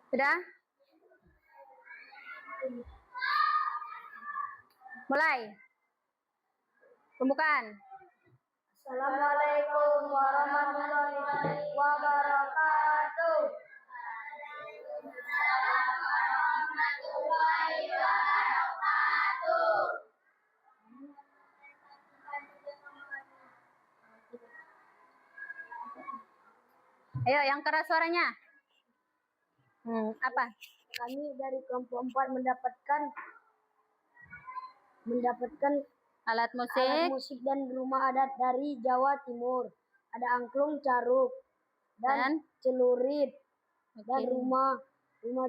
Sudah? Mulai. Pembukaan. Assalamualaikum warahmatullahi wabarakatuh. Ayo, yang keras suaranya. Apa? Kami dari kelompok 4 mendapatkan Alat alat musik. musik dan rumah adat dari Jawa Timur. Ada angklung, caruk, dan celurit, dan rumah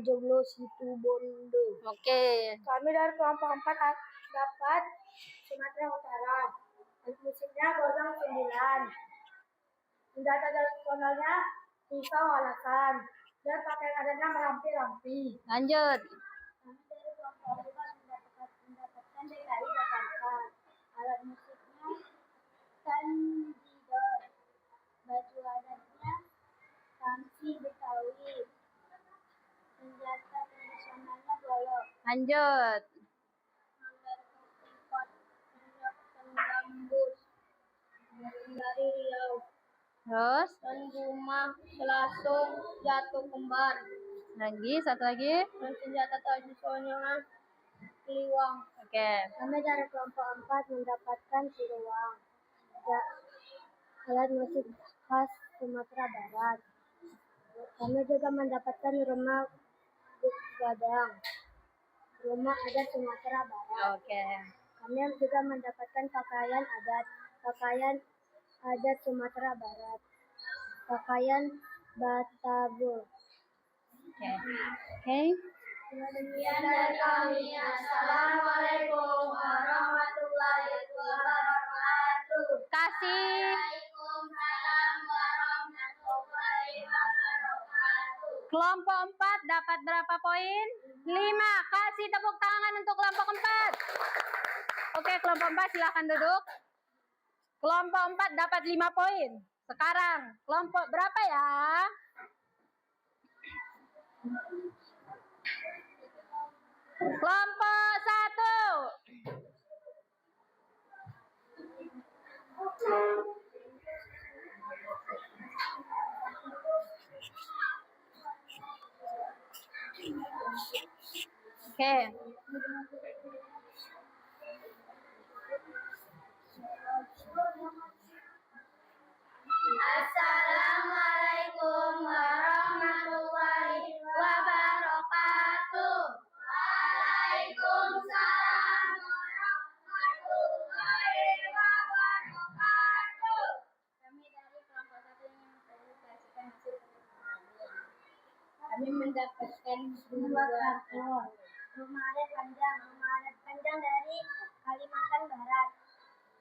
joglo Situbondo. Oke. Kami dari kelompok 4 dapat Sumatera Utara. Alat musiknya gorong 9. Senjata tradisionalnya pisau alasan. Dan pakaian adatnya merampi-rampi. Lanjut. Kami dari kelompok 4 mendapatkan DKI Jakarta. Alat musiknya sandidor. Baju adatnya samsi Betawi. Senjata tradisionalnya golok. Lanjut. Manggar Kepikot, Penggambus, dari Riau. Terus Dan rumah selasung jatuh kembar. lagi satu lagi. Dan senjata tradisionalnya keliwang. Oke. Kami dari kelompok 4 mendapatkan siluang. Alat musik khas Sumatera Barat. Kami juga mendapatkan rumah gadang. Rumah adat Sumatera Barat. Oke. Kami juga mendapatkan pakaian adat Sumatera Barat. Pakaian Batavia. Oke. Demikian dari kami. Assalamualaikum warahmatullahi wabarakatuh. Kasih. Waalaikumsalam warahmatullahi wabarakatuh. Kelompok 4 dapat berapa poin? 5. Kasih tepuk tangan untuk kelompok 4. Oke, kelompok 4 silakan duduk. Kelompok 4 dapat 5 poin. Sekarang kelompok berapa ya? Kelompok 1. Oke. Assalamualaikum warahmatullahi wabarakatuh. Waalaikumsalam warahmatullahi wabarakatuh. Kami dari kelompok 1 yang saya kasih Kami mendapatkan dua karton. Rumah adat panjang dari Kalimantan Barat.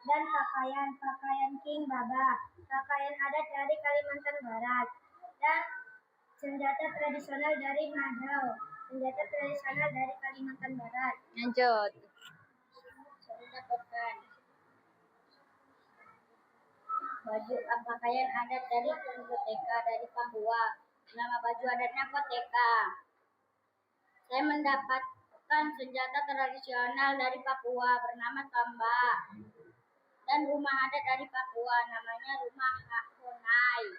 Dan pakaian King Baba, pakaian adat dari Kalimantan Barat. Dan senjata tradisional dari Madau, senjata tradisional dari Kalimantan Barat. Lanjut. Saya mendapatkan baju pakaian adat dari Koteka dari Papua. Nama baju adatnya Koteka. Saya mendapatkan senjata tradisional dari Papua bernama Tambak. Dan rumah adat dari Papua namanya rumah Honai.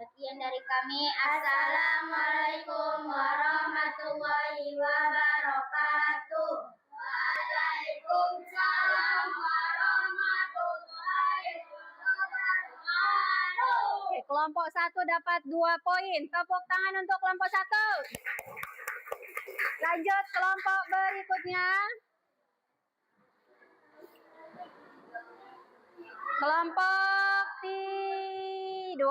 Sekian dari kami. Assalamualaikum warahmatullahi wabarakatuh. Waalaikumsalam warahmatullahi wabarakatuh. Oke, kelompok 1 dapat 2 poin. Tepuk tangan untuk kelompok 1. Lanjut kelompok berikutnya. Kelompok 2. 3.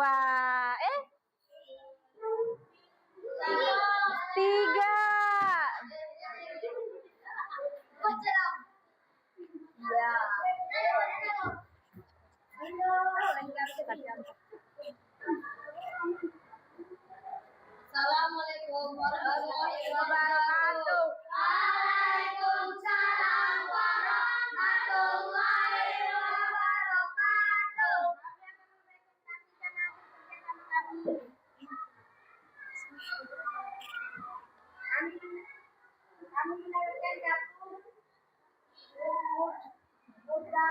Assalamualaikum warahmatullahi wabarakatuh. Waalaikumsalam warahmatullahi wabarakatuh. Kami mendapatkan dapur, muda,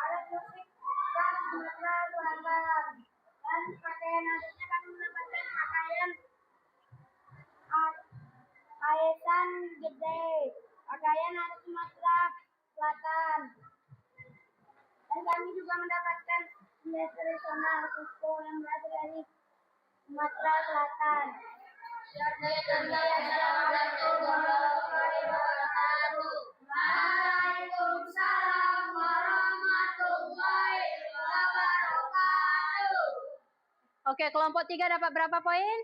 alat musik khas Sumatera Selatan, dan pakaian adatnya kami mendapatkan pakaian Aesan Gede, pakaian adat Sumatera Selatan, dan kami juga mendapatkan benda tradisional suku yang berasal dari Sumatera Selatan. Waalaikumsalam warahmatullahi wabarakatuh. Oke, kelompok 3 dapat berapa poin?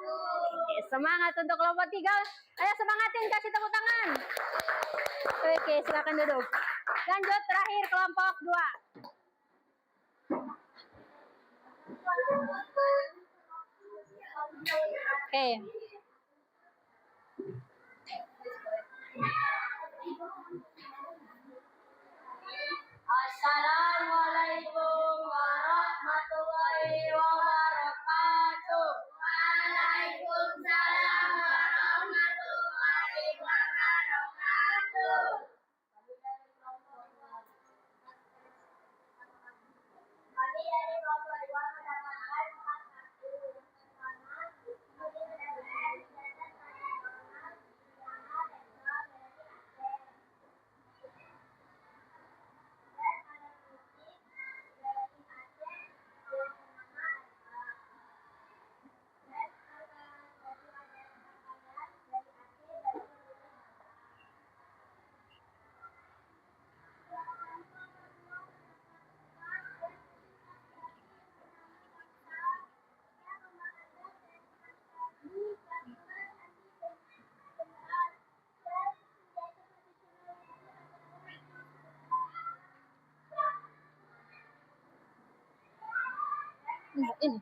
Oke, semangat untuk kelompok 3. Ayo semangatin, kasih tepuk tangan. Oke, silakan duduk. Lanjut terakhir kelompok 2. Oke. Assalamualaikum warahmatullahi wabarakatuh. Waalaikumsalam warahmatullahi wabarakatuh. Kami dari kelompok 2 mendapatkan 41. Ini.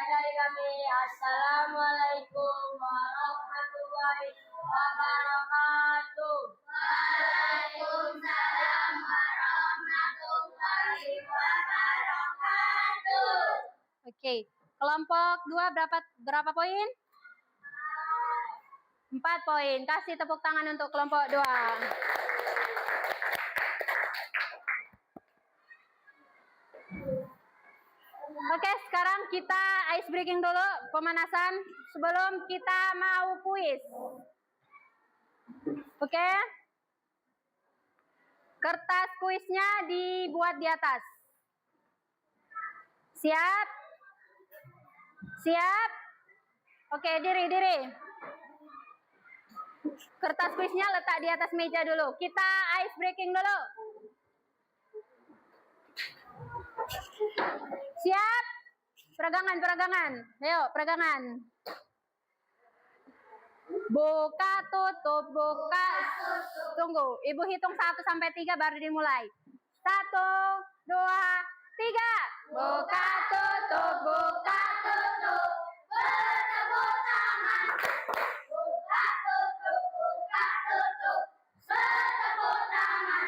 Dari kami, assalamualaikum warahmatullahi wabarakatuh. Waalaikumsalam warahmatullahi wabarakatuh. Oke, kelompok 2 berapa poin? 4 poin. Kasih tepuk tangan untuk kelompok 2. Oke, sekarang kita ice breaking dulu, pemanasan sebelum kita mau kuis. Oke. Kertas kuisnya dibuat di atas. Siap? Siap? Oke, diri. Kertas kuisnya letak di atas meja dulu. Kita ice breaking dulu. Siap? Peregangan. Ayo, peregangan. Buka, tutup, buka. Tunggu, Ibu hitung 1 sampai 3 baru dimulai. 1, 2, 3. Buka, tutup, buka, tutup. Bertepuk tangan. Buka, tutup, buka, tutup. Bertepuk tangan.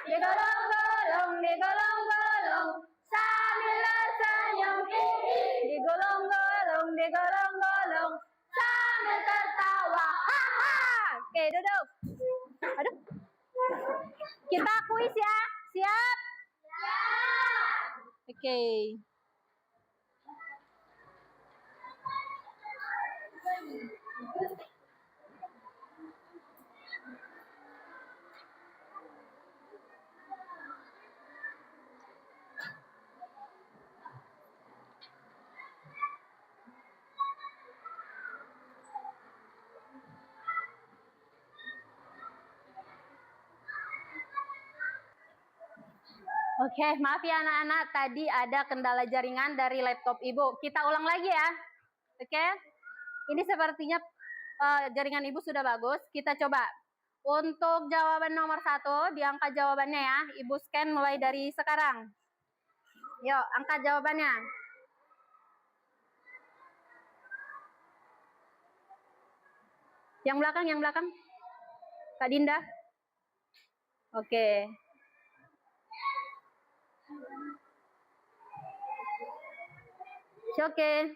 Digolong-golong, digolong-golong. Sambil tersenyum, digolong-golong, digolong-golong. Sambil tertawa, haha. Oke, duduk. Aduh. Kita kuis ya. Siap? Siap. Oke. Oke, maaf ya anak-anak, tadi ada kendala jaringan dari laptop Ibu. Kita ulang lagi ya. Oke. Ini sepertinya jaringan Ibu sudah bagus. Kita coba. Untuk jawaban nomor 1, diangkat jawabannya ya. Ibu scan mulai dari sekarang. Yuk, angkat jawabannya. Yang belakang. Kak Dinda. Oke. Oke.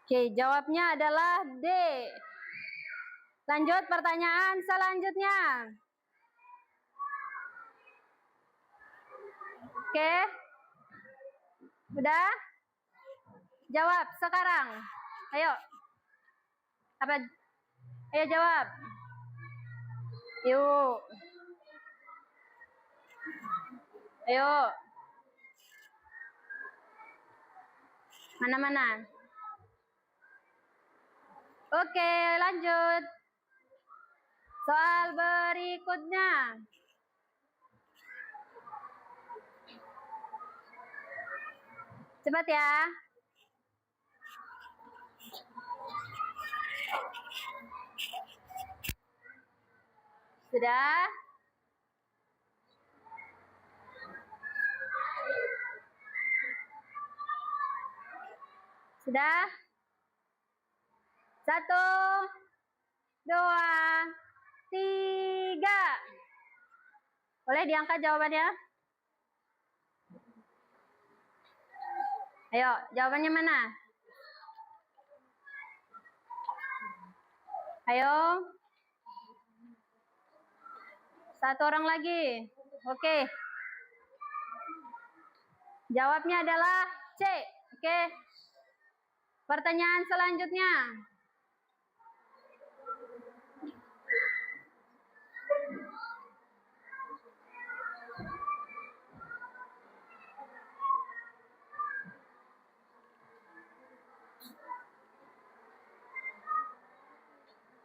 Oke, jawabnya adalah D. Lanjut pertanyaan selanjutnya. Oke. Udah? Jawab sekarang. Ayo. Apa? Ayo jawab. Yuk. Ayo. Mana-mana. Oke, lanjut. Soal berikutnya. Cepat ya. Sudah? Sudah? 1, 2, 3. Boleh diangkat jawabannya? Ayo, jawabannya mana? Ayo. 1 orang lagi. Oke. Jawabnya adalah C. Oke. Pertanyaan selanjutnya.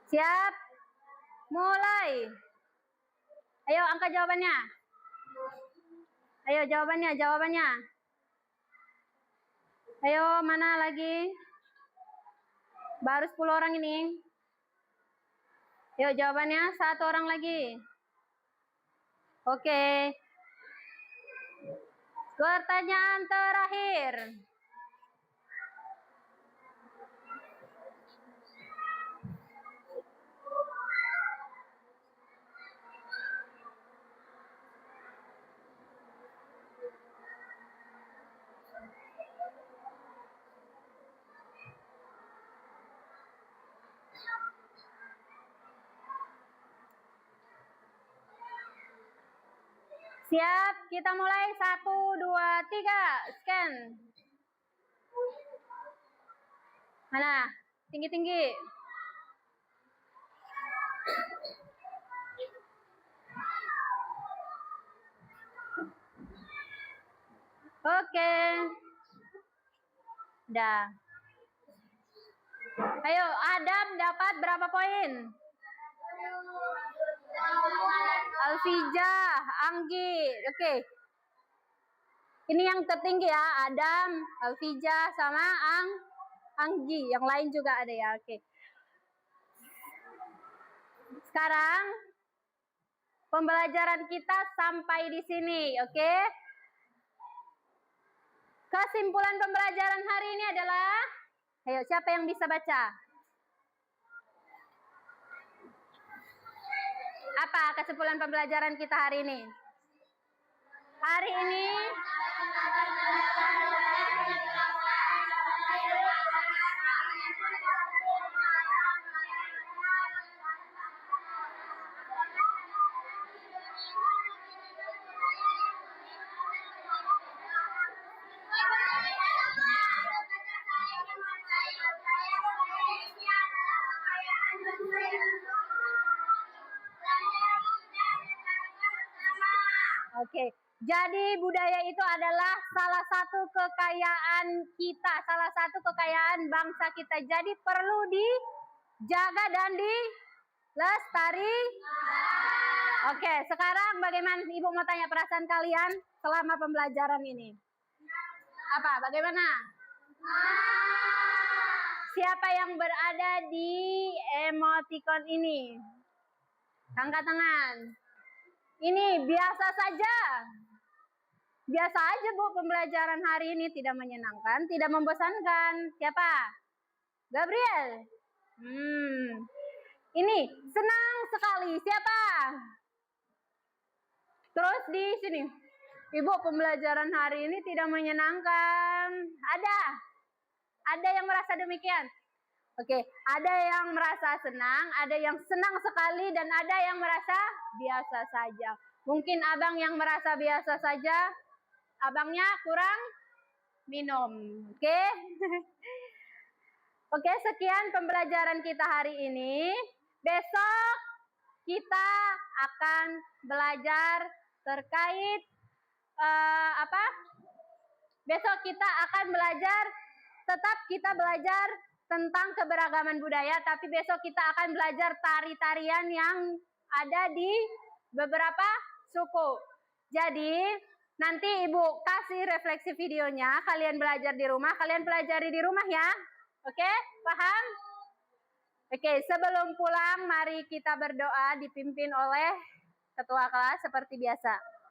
Siap? Mulai. Ayo angkat jawabannya. Ayo jawabannya. Ayo, mana lagi? Baru 10 orang ini. Ayo jawabannya 1 orang lagi. Oke. Pertanyaan terakhir. Siap? kita mulai. 1, 2, 3. Scan. Mana? Tinggi-tinggi. Oke. Udah. Ayo, Adam dapat berapa poin? Alfija, Anggi. Oke. Ini yang tertinggi ya, Adam, Alfija sama Anggi. Yang lain juga ada ya. Oke. Sekarang pembelajaran kita sampai di sini, oke? Kesimpulan pembelajaran hari ini adalah, ayo siapa yang bisa baca? Apa kesimpulan pembelajaran kita hari ini? Hari ini oke, jadi budaya itu adalah salah satu kekayaan kita, salah satu kekayaan bangsa kita. Jadi perlu dijaga dan dilestari. Oke, sekarang bagaimana? Ibu mau tanya perasaan kalian selama pembelajaran ini. Apa? Bagaimana? Siapa yang berada di emoticon ini? Angkat tangan. Ini biasa saja. Biasa aja Bu, pembelajaran hari ini tidak menyenangkan, tidak membosankan. Siapa? Gabriel. Ini senang sekali. Siapa? Terus di sini. Ibu, pembelajaran hari ini tidak menyenangkan. Ada yang merasa demikian? Oke, ada yang merasa senang, ada yang senang sekali, dan ada yang merasa biasa saja. Mungkin abang yang merasa biasa saja, abangnya kurang minum. Oke? Oke, sekian pembelajaran kita hari ini. Besok kita akan belajar terkait apa? Besok kita akan belajar, tetap kita belajar tentang keberagaman budaya, tapi besok kita akan belajar tari-tarian yang ada di beberapa suku. Jadi, nanti Ibu kasih refleksi videonya, kalian belajar di rumah, kalian pelajari di rumah ya. Oke, paham? Oke, sebelum pulang, mari kita berdoa dipimpin oleh ketua kelas seperti biasa.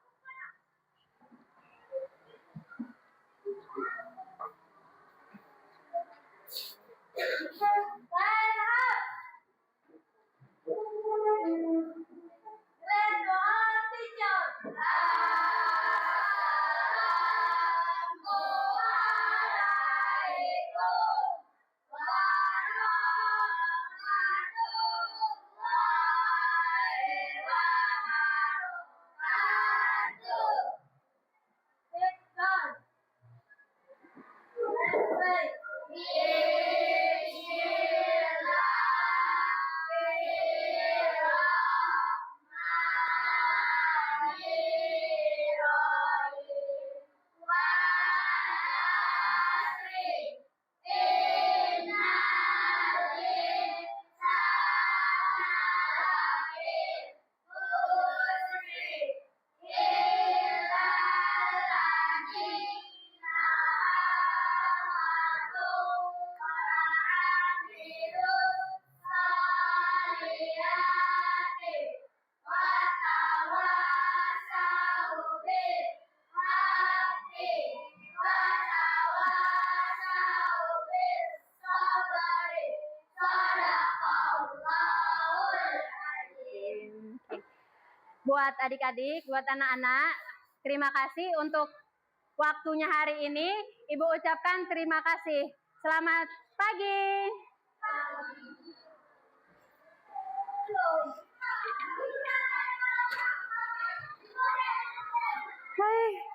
Buat adik-adik, buat anak-anak, terima kasih untuk waktunya hari ini. Ibu ucapkan terima kasih. Selamat pagi. Baik,